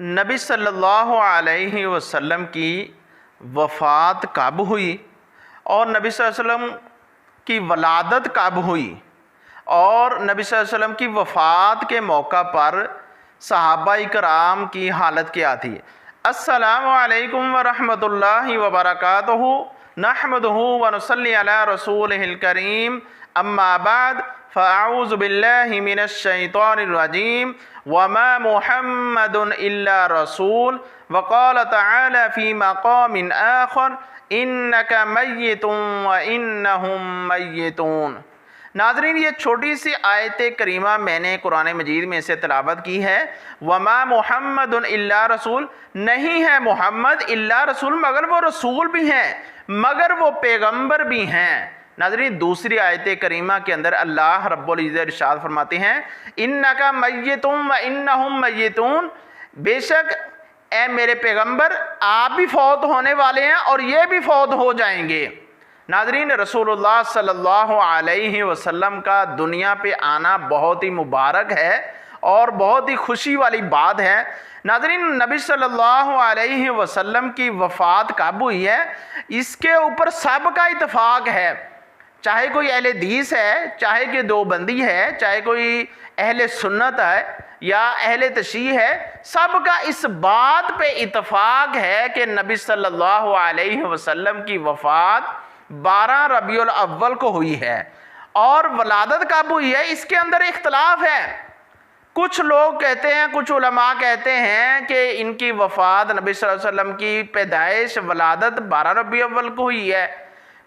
نبی صلی اللہ علیہ وسلم کی وفات کب ہوئی اور نبی صلی اللہ علیہ وسلم کی ولادت کب ہوئی اور نبی صلی اللہ علیہ وسلم کی وفات کے موقع پر صحابہ کرام کی حالت کیا تھی؟ السلام علیکم ورحمۃ اللہ وبرکاتہ، نحمدہ ونصلی علی رسولہ الکریم، اما بعد فاعوذ باللہ من الشیطان الرجیم، وما محمد الا رسول، وقال تعالی فی مقام آخر انک میت وانہم میتون۔ ناظرین، یہ چھوٹی سی آیت کریمہ میں نے قرآن مجید میں سے تلاوت کی ہے۔ وما محمد الا رسول، نہیں ہے محمد الا رسول، مگر وہ رسول بھی ہیں، مگر وہ پیغمبر بھی ہیں۔ ناظرین، دوسری آیت کریمہ کے اندر اللہ رب العزت ارشاد فرماتے ہیں انک میت وانہم میتون، بے شک اے میرے پیغمبر آپ بھی فوت ہونے والے ہیں اور یہ بھی فوت ہو جائیں گے۔ ناظرین، رسول اللہ صلی اللہ علیہ وسلم کا دنیا پہ آنا بہت ہی مبارک ہے اور بہت ہی خوشی والی بات ہے۔ ناظرین، نبی صلی اللہ علیہ وسلم کی وفات کب ہوئی ہے، اس کے اوپر سب کا اتفاق ہے، چاہے کوئی اہل حدیث ہے، چاہے کہ دیوبندی ہے، چاہے کوئی اہل سنت ہے یا اہل تشیع ہے، سب کا اس بات پہ اتفاق ہے کہ نبی صلی اللہ علیہ وسلم کی وفات 12 ربیع الاول کو ہوئی ہے۔ اور ولادت کب ہوئی ہے اس کے اندر اختلاف ہے۔ کچھ لوگ کہتے ہیں، کچھ علماء کہتے ہیں کہ ان کی وفات، نبی صلی اللہ علیہ وسلم کی پیدائش ولادت 12 ربیع الاول کو ہوئی ہے،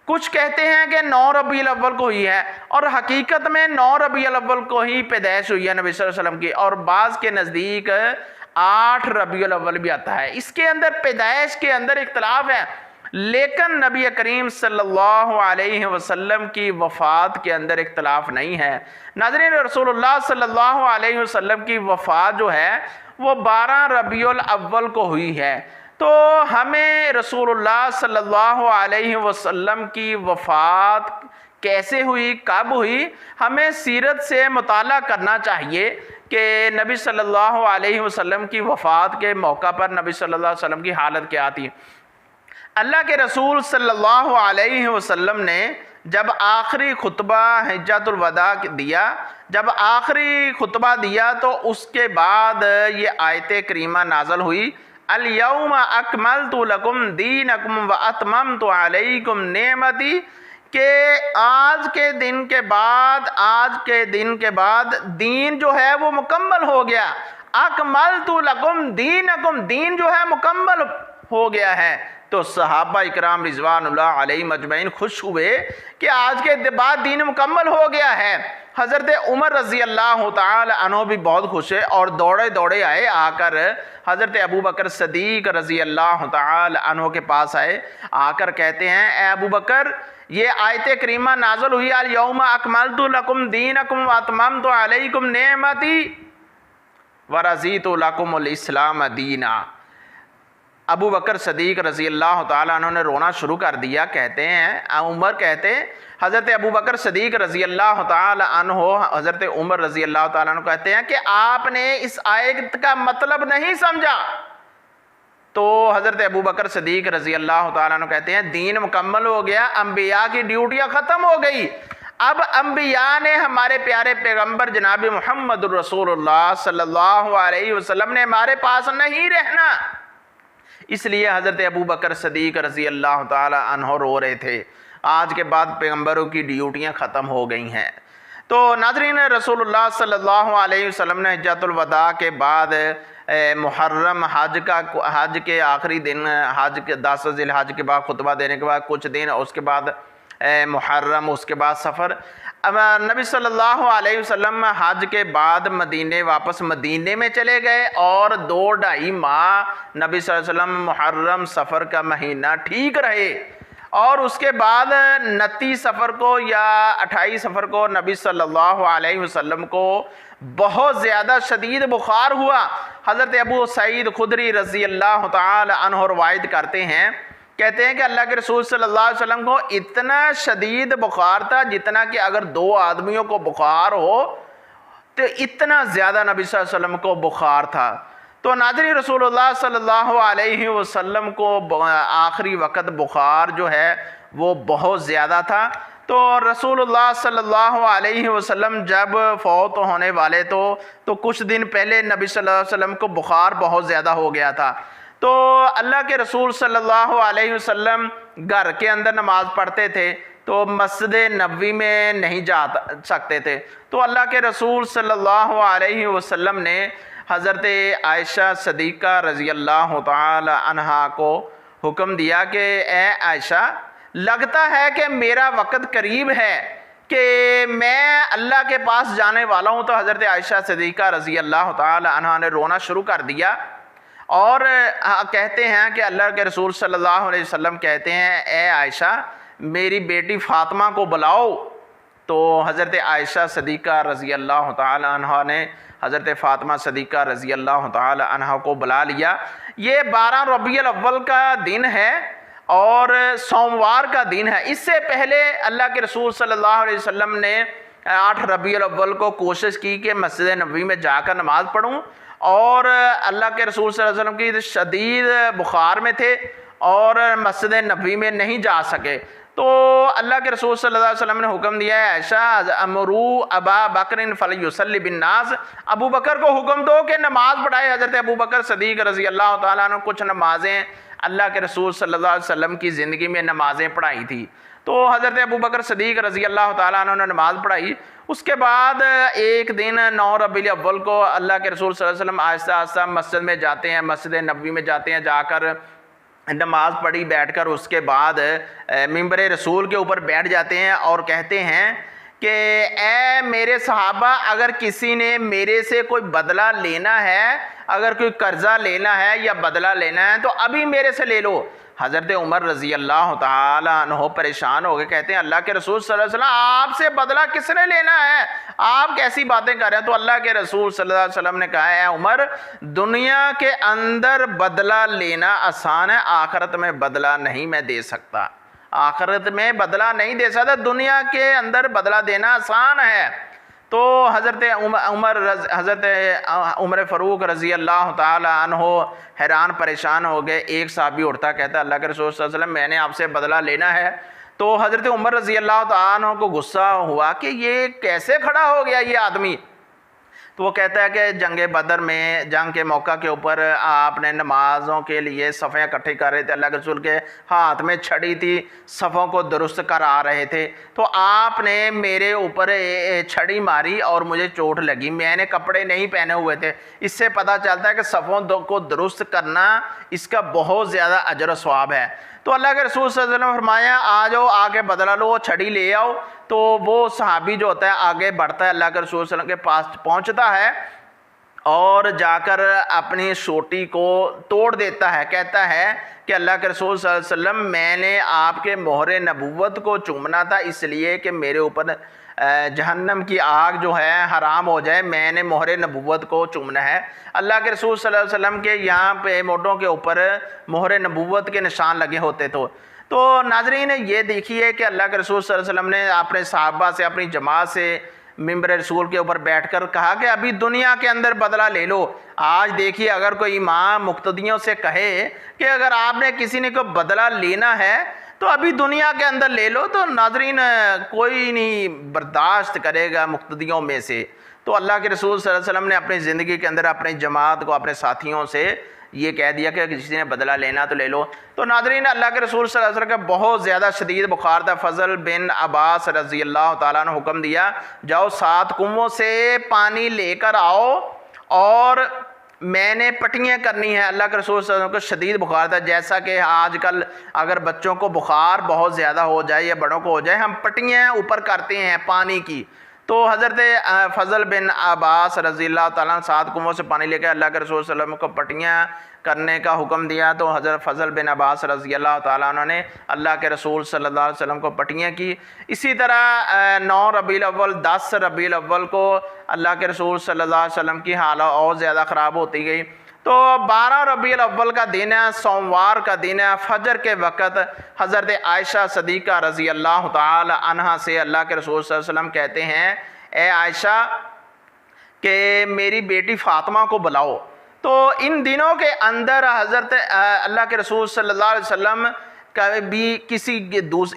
کچھ کہتے ہیں کہ 9 ربیع الاول کو ہوئی ہے، اور حقیقت میں 9 ربیع الاول کو ہی پیدائش ہوئی ہے نبی صلی اللہ علیہ وسلم کی، اور بعض کے نزدیک 8 ربیع الاول بھی آتا ہے۔ اس کے اندر پیدائش کے اندر اختلاف ہے، لیکن نبی کریم صلی اللہ علیہ وسلم کی وفات کے اندر اختلاف نہیں ہے۔ ناظرین، رسول اللہ صلی اللہ علیہ وسلم کی وفات جو ہے وہ 12 ربیع الاول کو ہوئی ہے۔ تو ہمیں رسول اللہ صلی اللہ علیہ وسلم کی وفات کیسے ہوئی، کب ہوئی، ہمیں سیرت سے مطالعہ کرنا چاہیے کہ نبی صلی اللہ علیہ وسلم کی وفات کے موقع پر نبی صلی اللہ علیہ وسلم کی حالت کیا تھی۔ اللہ کے رسول صلی اللہ علیہ وسلم نے جب آخری خطبہ حجۃ الوداع دیا، جب آخری خطبہ دیا تو اس کے بعد یہ آیت کریمہ نازل ہوئی، الیوم اکملت لکم دینکم واتممت علیکم نعمتی، کہ آج کے دن کے بعد دین جو ہے وہ مکمل ہو گیا۔ اکملت لکم دینکم، دین جو ہے مکمل ہو گیا ہے۔ تو صحابہ اکرام رضوان اللہ علیہ مجمعین خوش ہوئے کہ آج کے بعد دین مکمل ہو گیا ہے۔ حضرت عمر رضی اللہ تعالی عنہ بھی بہت خوش ہے اور دوڑے دوڑے آئے، آ کر حضرت ابو بکر صدیق رضی اللہ تعالی عنہ کے پاس آئے، آ کر کہتے ہیں اے ابو بکر، یہ آیت کریمہ نازل ہوئی الیوم اکملت لکم دینکم واتممت علیکم نعمتی ورضیت لکم الاسلام دینا۔ ابو بکر صدیق رضی اللہ تعالیٰ عنہ نے رونا شروع کر دیا۔ کہتے ہیں عمر کہتے ہیں، حضرت ابو بکر صدیق رضی اللہ تعالیٰ عنہ حضرت عمر رضی اللہ تعالیٰ عنہ کہتے ہیں کہ آپ نے اس آیت کا مطلب نہیں سمجھا۔ تو حضرت ابو بکر صدیق رضی اللہ تعالیٰ عنہ کہتے ہیں دین مکمل ہو گیا، انبیاء کی ڈیوٹیاں ختم ہو گئی، اب انبیاء نے ہمارے پیارے پیغمبر جناب محمد رسول اللہ صلی اللہ علیہ وسلم نے ہمارے پاس نہیں رہنا۔ اس لیے حضرت ابو بکر صدیق رضی اللہ تعالی عنہ رو رہے تھے، آج کے بعد پیغمبروں کی ڈیوٹیاں ختم ہو گئی ہیں۔ تو ناظرین، رسول اللہ صلی اللہ علیہ وسلم نے حجۃ الوداع کے بعد محرم حج کے آخری دن، حج کے 10 ذی الحج کے بعد خطبہ دینے کے بعد کچھ دن، اس کے بعد محرم، اس کے بعد سفر، نبی صلی اللہ علیہ وسلم حج کے بعد واپس مدینے میں چلے گئے اور 2-2.5 ماہ نبی صلی اللہ علیہ وسلم محرم سفر کا مہینہ ٹھیک رہے، اور اس کے بعد 29 سفر کو یا 28 سفر کو نبی صلی اللہ علیہ وسلم کو بہت زیادہ شدید بخار ہوا۔ حضرت ابو سعید خدری رضی اللہ تعالی عنہ روایت کرتے ہیں، کہتے ہیں کہ اللہ کے رسول صلی اللہ علیہ وسلم کو اتنا شدید بخار تھا جتنا کہ اگر 2 آدمیوں کو بخار ہو تو اتنا زیادہ نبی صلی اللہ علیہ وسلم کو بخار تھا۔ تو ناظرین رسول اللہ صلی اللہ علیہ وسلم کو آخری وقت بخار جو ہے وہ بہت زیادہ تھا. تو رسول اللہ صلی اللہ علیہ وسلم جب فوت ہونے والے تو کچھ دن پہلے نبی صلی اللہ علیہ وسلم کو بخار بہت زیادہ ہو گیا تھا. تو اللہ کے رسول صلی اللہ علیہ وسلم گھر کے اندر نماز پڑھتے تھے تو مسجد نبوی میں نہیں جا سکتے تھے. تو اللہ کے رسول صلی اللہ علیہ وسلم نے حضرت عائشہ صدیقہ رضی اللہ تعالی عنہا کو حکم دیا کہ اے عائشہ، لگتا ہے کہ میرا وقت قریب ہے کہ میں اللہ کے پاس جانے والا ہوں. تو حضرت عائشہ صدیقہ رضی اللہ تعالی عنہا نے رونا شروع کر دیا اور کہتے ہیں کہ اللہ کے رسول صلی اللہ علیہ وسلم کہتے ہیں اے عائشہ میری بیٹی فاطمہ کو بلاؤ. تو حضرت عائشہ صدیقہ رضی اللہ تعالی عنہا نے حضرت فاطمہ صدیقہ رضی اللہ تعالی عنہا کو بلا لیا. یہ 12 ربیع الاول کا دن ہے اور سوموار کا دن ہے. اس سے پہلے اللہ کے رسول صلی اللہ علیہ وسلم نے 8 ربیع الاول کو کوشش کی کہ مسجد نبوی میں جا کر نماز پڑھوں، اور اللہ کے رسول صلی اللہ علیہ وسلم کی شدید بخار میں تھے اور مسجد نبوی میں نہیں جا سکے. تو اللہ کے رسول صلی اللہ علیہ وسلم نے حکم دیا ہے عائشہ امرو ابا بکر فلیصلی بالناس، ابو بکر کو حکم دو کہ نماز پڑھائے. حضرت ابو بکر صدیق رضی اللہ تعالیٰ عنہ کچھ نمازیں اللہ کے رسول صلی اللہ علیہ وسلم کی زندگی میں نمازیں پڑھائی تھی. تو حضرت ابو بکر صدیق رضی اللہ تعالیٰ عنہ نے نماز پڑھائی. اس کے بعد ایک دن 9 ربیع الاول کو اللہ کے رسول صلی اللہ علیہ وسلم آہستہ آہستہ مسجد میں جاتے ہیں، مسجد نبوی میں جاتے ہیں، جا کر نماز پڑھی بیٹھ کر اس کے بعد ممبر رسول کے اوپر بیٹھ جاتے ہیں اور کہتے ہیں کہ اے میرے صحابہ، اگر کسی نے میرے سے کوئی بدلہ لینا ہے، اگر کوئی قرضہ لینا ہے یا بدلہ لینا ہے تو ابھی میرے سے لے لو. حضرت عمر رضی اللہ تعالی عنہ پریشان ہو گئے، کہتے ہیں اللہ کے رسول صلی اللہ علیہ وسلم آپ سے بدلہ کس نے لینا ہے، آپ کیسی باتیں کر رہے ہیں. تو اللہ کے رسول صلی اللہ علیہ وسلم نے کہا ہے عمر، دنیا کے اندر بدلہ لینا آسان ہے، آخرت میں بدلہ نہیں میں دے سکتا، آخرت میں بدلہ نہیں دے سکتا، دنیا کے اندر بدلہ دینا آسان ہے. تو حضرت عمر فاروق رضی اللہ تعالی عنہ حیران پریشان ہو گئے. ایک صحابی اٹھتا کہتا اللہ کے رسول صلی اللہ علیہ وسلم میں نے آپ سے بدلہ لینا ہے. تو حضرت عمر رضی اللہ تعالی عنہ کو غصہ ہوا کہ یہ کیسے کھڑا ہو گیا یہ آدمی. تو وہ کہتا ہے کہ جنگ بدر میں جنگ کے موقع کے اوپر آپ نے نمازوں کے لیے صفیں اکٹھے کر رہے تھے، اللہ کے رسول کے ہاتھ میں چھڑی تھی، صفوں کو درست کر آ رہے تھے، تو آپ نے میرے اوپر چھڑی ماری اور مجھے چوٹ لگی، میں نے کپڑے نہیں پہنے ہوئے تھے. اس سے پتہ چلتا ہے کہ صفوں کو درست کرنا اس کا بہت زیادہ اجر و ثواب ہے. تو اللہ کے رسول صلی اللہ علیہ وسلم نے فرمایا آ جاؤ آگے بدلہ لو، چھڑی لے آؤ. تو وہ صحابی جو ہوتا ہے آگے بڑھتا ہے، اللہ کے رسول صلی اللہ علیہ وسلم کے پاس پہنچتا ہے اور جا کر اپنی سوٹی کو توڑ دیتا ہے. کہتا ہے کہ اللہ کے رسول صلی اللہ علیہ وسلم میں نے آپ کے مہر نبوت کو چومنا تھا اس لیے کہ میرے اوپر جہنم کی آگ جو ہے حرام ہو جائے، میں نے مہر نبوت کو چومنا ہے. اللہ کے رسول صلی اللہ علیہ وسلم کے یہاں پہ موڈوں کے اوپر مہر نبوت کے نشان لگے ہوتے تھے. تو ناظرین یہ دیکھیے کہ اللہ کے رسول صلی اللہ علیہ وسلم نے اپنے صحابہ سے اپنی جماعت سے ممبر رسول کے اوپر بیٹھ کر کہا کہ ابھی دنیا کے اندر بدلہ لے لو. آج دیکھیے اگر کوئی امام مقتدیوں سے کہے کہ اگر آپ نے کسی نے کوئی بدلہ لینا ہے تو ابھی دنیا کے اندر لے لو، تو ناظرین کوئی نہیں برداشت کرے گا مقتدیوں میں سے. تو اللہ کے رسول صلی اللہ علیہ وسلم نے اپنی زندگی کے اندر اپنی جماعت کو اپنے ساتھیوں سے یہ کہہ دیا کہ کسی نے بدلہ لینا تو لے لو. تو ناظرین اللہ کے رسول صلی اللہ علیہ وسلم کا بہت زیادہ شدید بخار تھا. فضل بن عباس رضی اللہ تعالیٰ نے حکم دیا جاؤ 7 کنووں سے پانی لے کر آؤ اور میں نے پٹیاں کرنی ہیں. اللہ کے رسول صلی اللہ علیہ وسلم کو شدید بخار تھا، جیسا کہ آج کل اگر بچوں کو بخار بہت زیادہ ہو جائے یا بڑوں کو ہو جائے ہم پٹیاں اوپر کرتے ہیں پانی کی. تو حضرت فضل بن عباس رضی اللہ تعالیٰ 7 کنووں سے پانی لے کے اللہ کے رسول صلی اللہ علیہ وسلم کو پٹیاں کرنے کا حکم دیا. تو حضرت فضل بن عباس رضی اللہ تعالیٰ عنہ نے اللہ کے رسول صلی اللہ علیہ وسلم کو پٹیاں کی. اسی طرح 9 ربیع الاول 10 ربیع الاول کو اللہ کے رسول صلی اللہ علیہ وسلم کی حالت اور زیادہ خراب ہوتی گئی. تو 12 ربیع الاول کا دن ہے، سوموار کا دن ہے. فجر کے وقت حضرت عائشہ صدیقہ رضی اللہ تعالی عنہا سے اللہ کے رسول صلی اللہ علیہ وسلم کہتے ہیں اے عائشہ کہ میری بیٹی فاطمہ کو بلاؤ. تو ان دنوں کے اندر حضرت اللہ کے رسول صلی اللہ علیہ وسلم کبھی کسی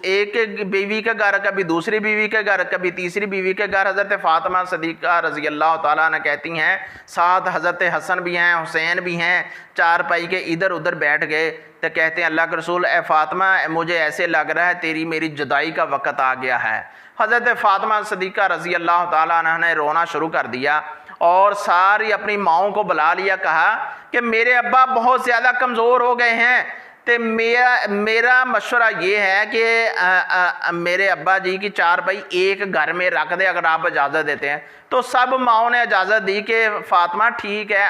ایک بیوی کے گھر، کبھی دوسری بیوی کے گھر، کبھی تیسری بیوی کے گھر، حضرت فاطمہ صدیقہ رضی اللہ تعالیٰ عنہ کہتی ہیں ساتھ حضرت حسن بھی ہیں، حسین بھی ہیں، چارپائی کے ادھر ادھر بیٹھ گئے تو کہتے ہیں اللہ کے رسول اے فاطمہ مجھے ایسے لگ رہا ہے تیری میری جدائی کا وقت آ گیا ہے۔ حضرت فاطمہ صدیقہ رضی اللہ تعالیٰ عنہ نے رونا شروع کر دیا اور ساری اپنی ماؤں کو بلا لیا، کہا کہ میرے ابا بہت زیادہ کمزور ہو گئے ہیں، تو میرا مشورہ یہ ہے کہ میرے ابا جی کی چارپائی ایک گھر میں رکھ دے اگر آپ اجازت دیتے ہیں۔ تو سب ماؤں نے اجازت دی کہ فاطمہ ٹھیک ہے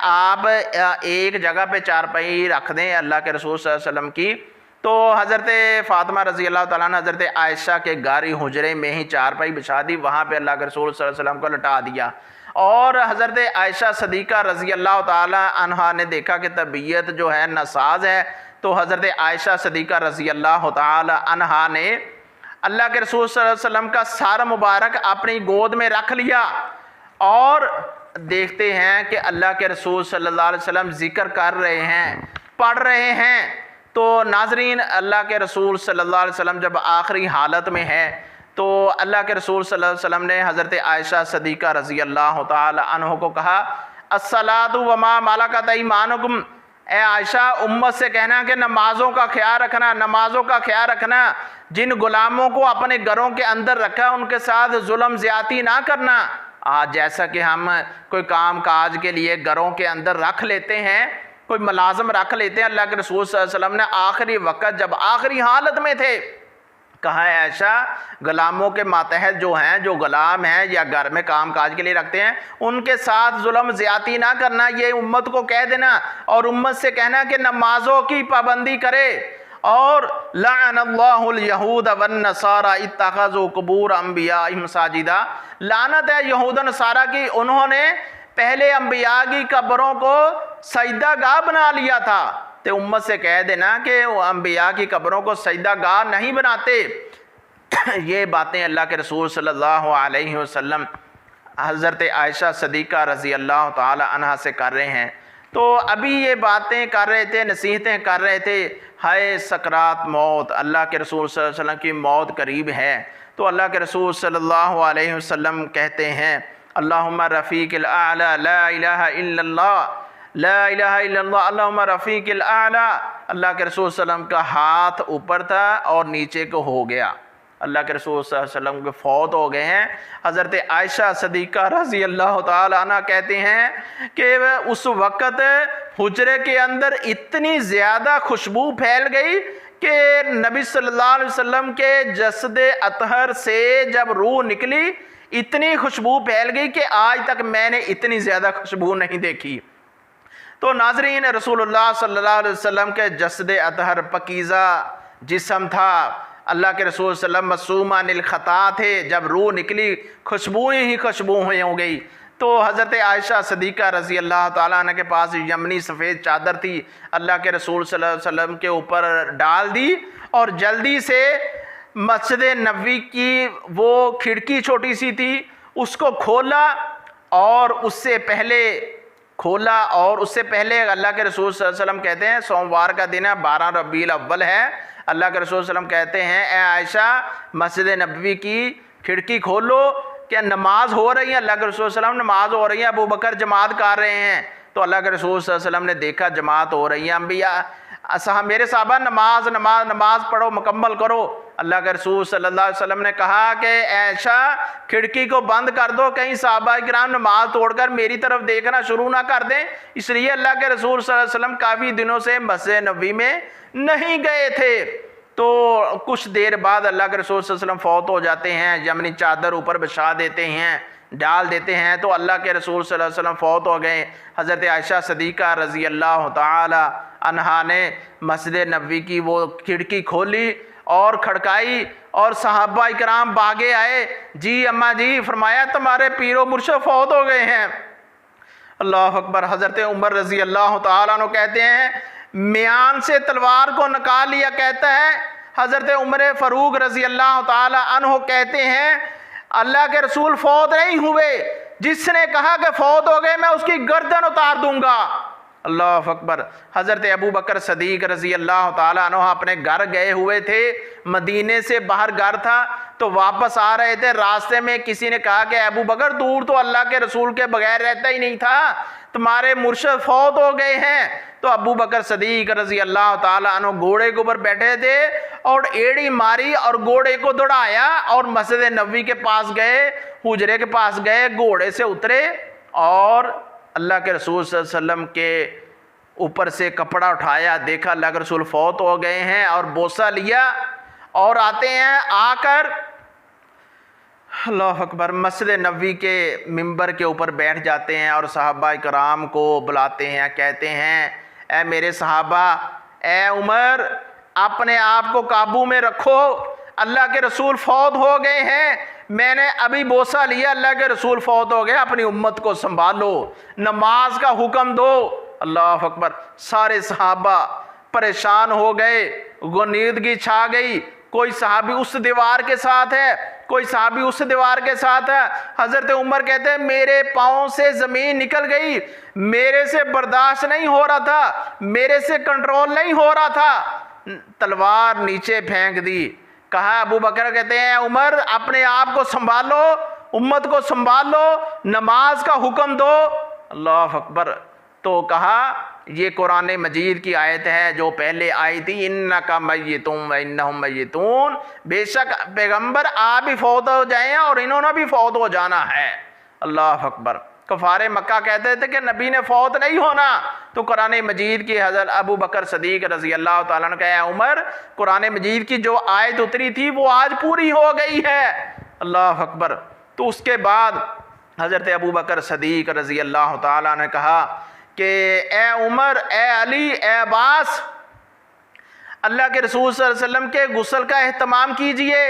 آپ ایک جگہ پہ چارپائی رکھ دیں اللہ کے رسول صلی اللہ علیہ وسلم کی۔ تو حضرت فاطمہ رضی اللہ تعالیٰ نے حضرت عائشہ کے گاری حجرے میں ہی چارپائی بچھا دی، وہاں پہ اللہ کے رسول صلی اللہ علیہ وسلم کو لٹا دیا۔ اور حضرت عائشہ صدیقہ رضی اللہ تعالیٰ عنہا نے دیکھا کہ طبیعت جو ہے ناساز ہے، تو حضرت عائشہ صدیقہ رضی اللہ تعالیٰ عنہا نے اللہ کے رسول صلی اللہ علیہ وسلم کا سر مبارک اپنی گود میں رکھ لیا، اور دیکھتے ہیں کہ اللہ کے رسول صلی اللہ علیہ وسلم ذکر کر رہے ہیں، پڑھ رہے ہیں۔ تو ناظرین اللہ کے رسول صلی اللہ علیہ وسلم جب آخری حالت میں ہے تو اللہ کے رسول صلی اللہ علیہ وسلم نے حضرت عائشہ صدیقہ رضی اللہ تعالی عنہ کو کہا الصلاۃ وما ملکت ایمانکم، اے عائشہ امت سے کہنا کہ نمازوں کا خیال رکھنا، نمازوں کا خیال رکھنا، جن غلاموں کو اپنے گھروں کے اندر رکھا ان کے ساتھ ظلم زیادتی نہ کرنا۔ آج جیسا کہ ہم کوئی کام کاج کے لیے گھروں کے اندر رکھ لیتے ہیں، کوئی ملازم رکھ لیتے ہیں، اللہ کے رسول صلی اللہ علیہ وسلم نے آخری وقت جب آخری حالت میں تھے کہا ہے عائشہ غلاموں کے ماتحت جو ہیں، جو غلام ہیں یا گھر میں کام کاج کے لیے رکھتے ہیں، ان کے ساتھ ظلم زیادتی نہ کرنا، یہ امت کو کہہ دینا، اور امت سے کہنا کہ نمازوں کی پابندی کرے۔ اور لعن اللہ الیہود والنصارى اتخذوا قبور انبیائہم مساجدا، لعنت ہے یہود و نصارہ کی، انہوں نے پہلے انبیاء کی قبروں کو سجدہ گاہ بنا لیا تھا۔ تو امت سے کہہ دینا کہ انبیاء کی قبروں کو سجدہ گاہ نہیں بناتے۔ یہ باتیں اللہ کے رسول صلی اللہ علیہ وسلم حضرت عائشہ صدیقہ رضی اللہ تعالی عنہ سے کر رہے ہیں۔ تو ابھی یہ باتیں کر رہے تھے، نصیحتیں کر رہے تھے، ہائے سکرات موت، اللہ کے رسول صلی اللہ علیہ وسلم کی موت قریب ہے۔ تو اللہ کے رسول صلی اللہ علیہ وسلم کہتے ہیں اللہم رفیق الاعلی لا الہ الا اللہ، لا الہ الا اللہ، اللہم رفیق الاعلی۔ اللہ کے رسول صلی اللہ علیہ وسلم کا ہاتھ اوپر تھا اور نیچے کو ہو گیا، اللہ کے رسول صلی اللہ علیہ وسلم کے فوت ہو گئے ہیں۔ حضرت عائشہ صدیقہ رضی اللہ تعالی عنہ کہتے ہیں کہ اس وقت حجرے کے اندر اتنی زیادہ خوشبو پھیل گئی کہ نبی صلی اللہ علیہ وسلم کے جسد اطہر سے جب روح نکلی اتنی خوشبو پھیل گئی کہ آج تک میں نے اتنی زیادہ خوشبو نہیں دیکھی۔ تو ناظرین رسول اللہ صلی اللہ علیہ وسلم کے جسد اطہر پاکیزہ جسم تھا، اللہ کے رسول صلی اللہ علیہ وسلم معصوم عن الخطا تھے، جب روح نکلی خوشبوئیں ہی خوشبوئیں ہو گئی۔ تو حضرت عائشہ صدیقہ رضی اللہ تعالیٰ عنہ کے پاس یمنی سفید چادر تھی، اللہ کے رسول صلی اللہ علیہ وسلم کے اوپر ڈال دی، اور جلدی سے مسجد نبوی کی وہ کھڑکی چھوٹی سی تھی اس کو کھولا، اور اس سے پہلے اللہ کے رسول صلی اللہ علیہ وسلم کہتے ہیں سوموار کا دن ہے، 12 ربیع الاول ہے، اللہ کے رسول صلی اللہ علیہ وسلم کہتے ہیں اے عائشہ مسجد نبوی کی کھڑکی کھولو، کیا نماز ہو رہی ہے؟ اللہ کے رسول صلی اللہ علیہ وسلم نماز ہو رہی ہے، ابو بکر جماعت کر رہے ہیں۔ تو اللہ کے رسول صلی اللہ علیہ وسلم نے دیکھا جماعت ہو رہی ہے، انبیاء میرے صحابہ نماز پڑھو مکمل کرو۔ اللہ کے رسول صلی اللہ علیہ وسلم نے کہا کہ عائشہ کھڑکی کو بند کر دو، کہیں صحابہ کرام نماز توڑ کر میری طرف دیکھنا شروع نہ کر دیں۔ اس لیے اللہ کے رسول صلی اللہ علیہ وسلم کافی دنوں سے مسجد نبوی میں نہیں گئے تھے۔ تو کچھ دیر بعد اللہ کے رسول صلی اللہ علیہ وسلم فوت ہو جاتے ہیں، یمنی چادر اوپر بچھا دیتے ہیں، ڈال دیتے ہیں۔ تو اللہ کے رسول صلی اللہ علیہ وسلم فوت ہو گئے۔ حضرت عائشہ صدیقہ رضی اللہ تعالی عنہا نے مسجد نبوی کی وہ کھڑکی کھولی اور کھڑکائی، اور صحابہ کرام بھاگے آئے، جی اماں جی، فرمایا تمہارے پیر و مرشد فوت ہو گئے ہیں۔ اللہ اکبر۔ حضرت عمر رضی اللہ تعالیٰ عنہ کہتے ہیں میان سے تلوار کو نکال لیا، کہتا ہے حضرت عمر فاروق رضی اللہ تعالیٰ عنہ کہتے ہیں اللہ کے رسول فوت نہیں ہوئے، جس نے کہا کہ فوت ہو گئے میں اس کی گردن اتار دوں گا۔ اللہ اکبر۔ حضرت ابو بکر صدیق رضی اللہ تعالیٰ عنہ اپنے گھر گئے ہوئے تھے، مدینے سے باہر گھر تھا، تو واپس آ رہے تھے، راستے میں کسی نے کہا کہ ابو بکر دور تو اللہ کے رسول کے بغیر رہتا ہی نہیں تھا، تمہارے مرشد فوت ہو گئے ہیں۔ تو ابو بکر صدیق رضی اللہ تعالیٰ عنہ گھوڑے کے اوپر بیٹھے تھے اور ایڑی ماری اور گھوڑے کو دوڑایا اور مسجد نبوی کے پاس گئے، حجرے کے پاس گئے، گھوڑے سے اترے اور اللہ کے رسول صلی اللہ علیہ وسلم کے اوپر سے کپڑا اٹھایا، دیکھا اللہ کے رسول فوت ہو گئے ہیں، اور بوسہ لیا اور آتے ہیں، آ کر اللہ اکبر مسجد نبوی کے ممبر کے اوپر بیٹھ جاتے ہیں اور صحابہ کرام کو بلاتے ہیں، کہتے ہیں اے میرے صحابہ، اے عمر اپنے آپ کو قابو میں رکھو، اللہ کے رسول فوت ہو گئے ہیں، میں نے ابھی بوسہ لیا، اللہ کے رسول فوت ہو گئے، اپنی امت کو سنبھالو، نماز کا حکم دو۔ اللہ اکبر۔ سارے صحابہ پریشان ہو گئے، غنیدگی چھا گئی، کوئی صحابی اس دیوار کے ساتھ ہے، کوئی صحابی اس دیوار کے ساتھ ہے۔ حضرت عمر کہتے ہیں میرے پاؤں سے زمین نکل گئی، میرے سے برداشت نہیں ہو رہا تھا، میرے سے کنٹرول نہیں ہو رہا تھا، تلوار نیچے پھینک دی۔ کہا ابو بکر کہتے ہیں عمر اپنے آپ کو سنبھالو، امت کو سنبھالو، نماز کا حکم دو۔ اللہ اکبر۔ تو کہا یہ قرآن مجید کی آیت ہے جو پہلے آئی تھی، انکا میتون وانہم میتون، بے شک پیغمبر آپ بھی فوت ہو جائیں اور انہوں نے بھی فوت ہو جانا ہے۔ اللہ اکبر۔ کفار مکہ کہتے تھے کہ نبی نے فوت نہیں ہونا، تو قرآن مجید کی حضرت ابو بکر صدیق رضی اللہ تعالیٰ نے کہا عمر قرآن مجید کی جو آیت اتری تھی وہ آج پوری ہو گئی ہے۔ اللہ اکبر۔ تو اس کے بعد حضرت ابو بکر صدیق رضی اللہ تعالیٰ نے کہا کہ اے عمر، اے علی، اے عباس، اللہ کے رسول صلی اللہ علیہ وسلم کے غسل کا اہتمام کیجئے۔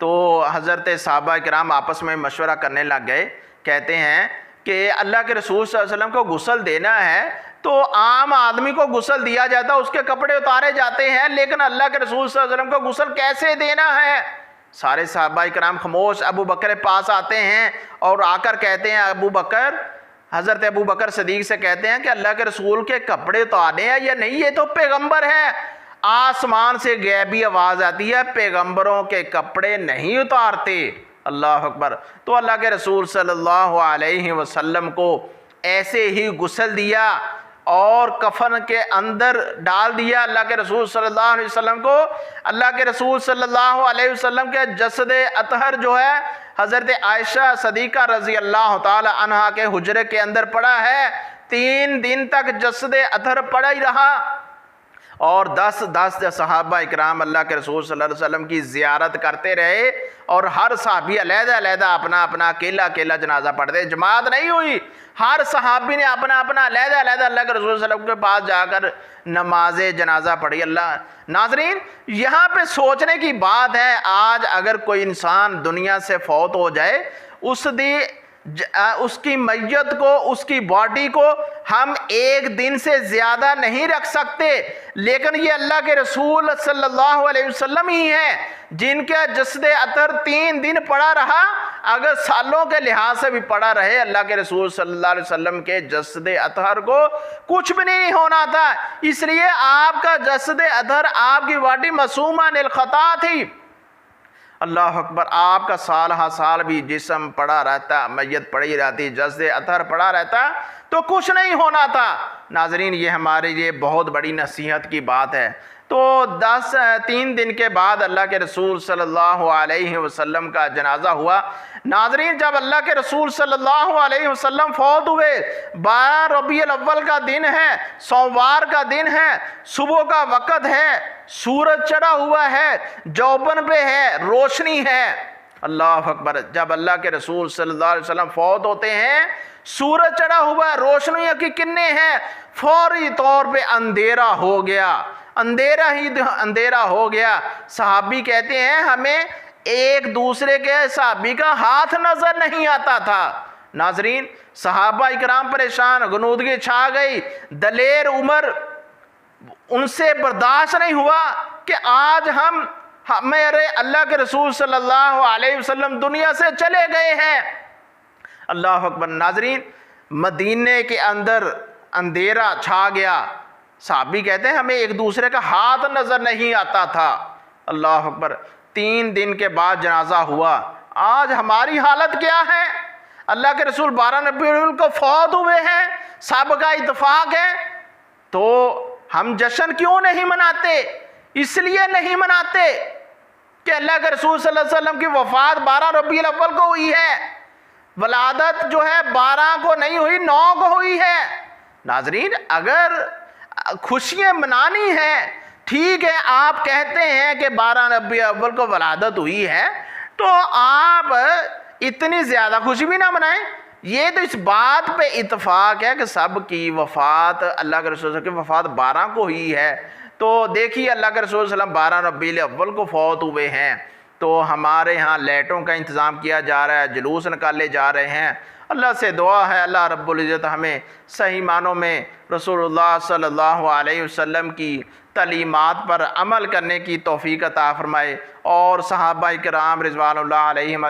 تو حضرت صحابہ کرام آپس میں مشورہ کرنے لگ گئے، کہتے ہیں کہ اللہ کے رسول صلی اللہ علیہ وسلم کو غسل دینا ہے تو عام آدمی کو غسل دیا جاتا، اس کے کپڑے اتارے جاتے ہیں، لیکن اللہ کے رسول صلی اللہ علیہ وسلم کو غسل کیسے دینا ہے؟ سارے صحابہ کرام خاموش۔ ابو بکر پاس آتے ہیں اور آ کر کہتے ہیں ابو بکر، حضرت ابو بکر صدیق سے کہتے ہیں کہ اللہ کے رسول کے کپڑے اتارے ہیں یا نہیں، یہ تو پیغمبر ہے۔ آسمان سے غیبی آواز آتی ہے پیغمبروں کے کپڑے نہیں اتارتے۔ اللہ اکبر۔ تو اللہ کے رسول صلی اللہ علیہ وسلم کو ایسے ہی غسل دیا اور کفن کے اندر ڈال دیا۔ اللہ کے رسول صلی اللہ علیہ وسلم کو، اللہ کے رسول صلی اللہ علیہ وسلم کے جسد اطہر جو ہے حضرت عائشہ صدیقہ رضی اللہ تعالی عنہا کے حجرے کے اندر پڑا ہے، 3 دن تک جسد اطہر پڑا ہی رہا، اور 10 صحابہ اکرام اللہ کے رسول صلی اللہ علیہ وسلم کی زیارت کرتے رہے، اور ہر صحابی علیحدہ علیحدہ اپنا اپنا اکیلا جنازہ پڑھتے، جماعت نہیں ہوئی، ہر صحابی نے اپنا اپنا علیحدہ علیحدہ اللہ کے رسول صلی اللہ علیہ وسلم کے پاس جا کر نماز جنازہ پڑھی۔ اللہ ناظرین، یہاں پہ سوچنے کی بات ہے، آج اگر کوئی انسان دنیا سے فوت ہو جائے، اس کی میت کو، اس کی باڈی کو ہم 1 دن سے زیادہ نہیں رکھ سکتے، لیکن یہ اللہ کے رسول صلی اللہ علیہ وسلم ہی ہیں جن کا جسد اطہر 3 دن پڑا رہا، اگر سالوں کے لحاظ سے بھی پڑا رہے، اللہ کے رسول صلی اللہ علیہ وسلم کے جسد اطہر کو کچھ بھی نہیں ہونا تھا۔ اس لیے آپ کا جسد اطہر، آپ کی باڈی معصومہ عن الخطا تھی۔ اللہ اکبر۔ آپ کا سال ہا سال بھی جسم پڑا رہتا، میت پڑی رہتی، جسد اطہر پڑا رہتا تو کچھ نہیں ہونا تھا۔ ناظرین، یہ ہمارے لیے بہت بڑی نصیحت کی بات ہے۔ تو 3 دن کے بعد اللہ کے رسول صلی اللہ علیہ وسلم کا جنازہ ہوا۔ ناظرین، جب اللہ کے رسول صلی اللہ علیہ وسلم فوت ہوئے، 12 ربیع الاول کا دن ہے، سوموار کا دن ہے، صبح کا وقت ہے، سورج چڑھا ہوا ہے، جوبن پہ ہے، روشنی ہے۔ اللہ اکبر۔ جب اللہ کے رسول صلی اللہ علیہ وسلم فوت ہوتے ہیں، سورج چڑھا ہوا ہے، روشنیاں کی کرنیں ہیں، فوری طور پہ اندھیرا ہو گیا، اندھیرا ہو گیا۔ صحابی کہتے ہیں ہمیں ایک دوسرے کے صحابی کا ہاتھ نظر نہیں آتا تھا۔ ناظرین، صحابہ اکرام پریشان، غنودگی چھا گئی، دلیر عمر ان سے برداشت نہیں ہوا کہ آج ہمارے اللہ کے رسول صلی اللہ علیہ وسلم دنیا سے چلے گئے ہیں، اللہ اکبر۔ ناظرین، مدینے کے اندر اندھیرا چھا گیا، صحابی کہتے ہیں ہمیں ایک دوسرے کا ہاتھ نظر نہیں آتا تھا۔ اللہ اکبر۔ 3 دن کے بعد جنازہ ہوا۔ آج ہماری حالت کیا ہے؟ اللہ کے رسول 12 ربیع الاول کو فوت ہوئے ہیں، سب کا اتفاق ہے، تو ہم جشن کیوں نہیں مناتے؟ اس لیے نہیں مناتے کہ اللہ کے رسول صلی اللہ علیہ وسلم کی وفات 12 ربیع الاول کو ہوئی ہے، ولادت جو ہے 12 کو نہیں ہوئی، 9 کو ہوئی ہے۔ ناظرین، اگر خوشیاں منانی ہیں، ٹھیک ہے، آپ کہتے ہیں کہ 12 ربیع الاول کو ولادت ہوئی ہے، تو آپ اتنی زیادہ خوشی بھی نہ منائیں۔ یہ تو اس بات پہ اتفاق ہے کہ سب کی وفات، اللہ کے رسول صلی اللہ علیہ وسلم کی وفات 12 کو ہوئی ہے، تو دیکھیے اللہ کے رسول صلی اللہ علیہ وسلم 12 ربیع الاول کو فوت ہوئے ہیں، تو ہمارے ہاں لائٹوں کا انتظام کیا جا رہا ہے، جلوس نکالے جا رہے ہیں۔ اللہ سے دعا ہے اللہ رب العزت ہمیں صحیح معنوں میں رسول اللہ صلی اللہ علیہ وسلم کی تعلیمات پر عمل کرنے کی توفیق عطا فرمائے، اور صحابہ کرام رضوان اللہ علیہم